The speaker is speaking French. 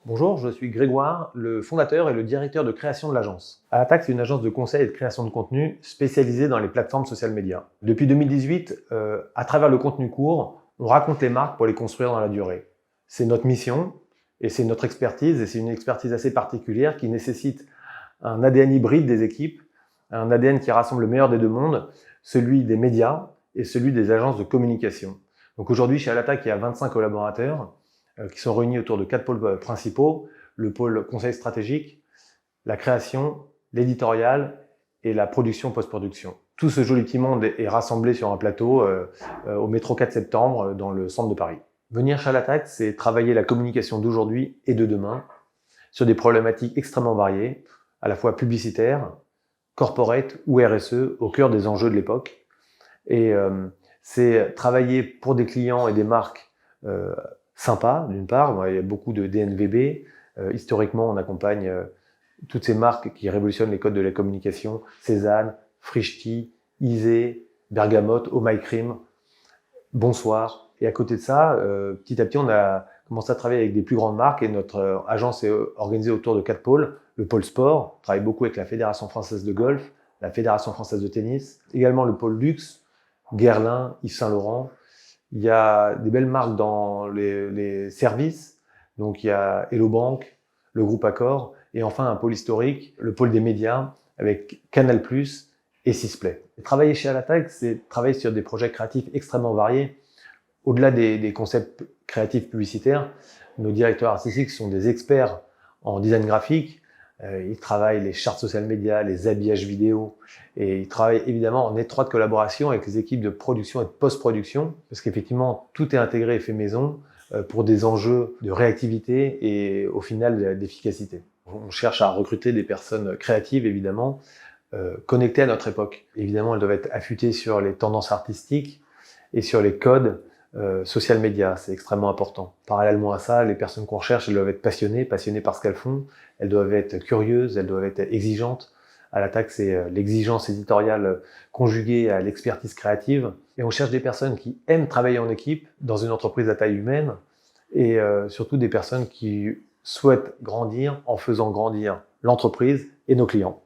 Bonjour, je suis Grégoire, le fondateur et le directeur de création de l'agence. Alattack, c'est une agence de conseil et de création de contenu spécialisée dans les plateformes social media. Depuis 2018, à travers le contenu court, on raconte les marques pour les construire dans la durée. C'est notre mission et c'est notre expertise, et c'est une expertise assez particulière qui nécessite un ADN hybride des équipes, un ADN qui rassemble le meilleur des deux mondes, celui des médias et celui des agences de communication. Donc aujourd'hui, chez Alattack, il y a 25 collaborateurs qui sont réunis autour de 4 pôles principaux: le pôle conseil stratégique, la création, l'éditorial et la production post-production. Tout ce joli petit monde est rassemblé sur un plateau au métro 4 septembre dans le centre de Paris. Venir chez Alattack, c'est travailler la communication d'aujourd'hui et de demain sur des problématiques extrêmement variées, à la fois publicitaires, corporate ou RSE, au cœur des enjeux de l'époque. Et c'est travailler pour des clients et des marques sympa, d'une part. Il y a beaucoup de DNVB. Historiquement, on accompagne toutes ces marques qui révolutionnent les codes de la communication: Cézanne, Frischti, Isée, Bergamote, Oh My Cream, Bonsoir. Et à côté de ça, petit à petit, on a commencé à travailler avec des plus grandes marques, et notre agence est organisée autour de 4 pôles. Le pôle sport, on travaille beaucoup avec la Fédération française de golf, la Fédération française de tennis, également le pôle luxe, Guerlain, Yves Saint Laurent. Il y a des belles marques dans les services, donc il y a Hello Bank, le groupe Accor, et enfin un pôle historique, le pôle des médias, avec Canal+ et Sisplay. Travailler chez Alattack, c'est travailler sur des projets créatifs extrêmement variés. Au-delà des concepts créatifs publicitaires, nos directeurs artistiques sont des experts en design graphique. Ils travaillent les charts social media, les habillages vidéo, et ils travaillent évidemment en étroite collaboration avec les équipes de production et de post-production, parce qu'effectivement tout est intégré et fait maison pour des enjeux de réactivité et au final d'efficacité. On cherche à recruter des personnes créatives, évidemment, connectées à notre époque. Évidemment, elles doivent être affûtées sur les tendances artistiques et sur les codes social media, c'est extrêmement important. Parallèlement à ça, les personnes qu'on recherche, elles doivent être passionnées par ce qu'elles font, elles doivent être curieuses, elles doivent être exigeantes. Alattack, c'est l'exigence éditoriale conjuguée à l'expertise créative. Et on cherche des personnes qui aiment travailler en équipe dans une entreprise à taille humaine, et surtout des personnes qui souhaitent grandir en faisant grandir l'entreprise et nos clients.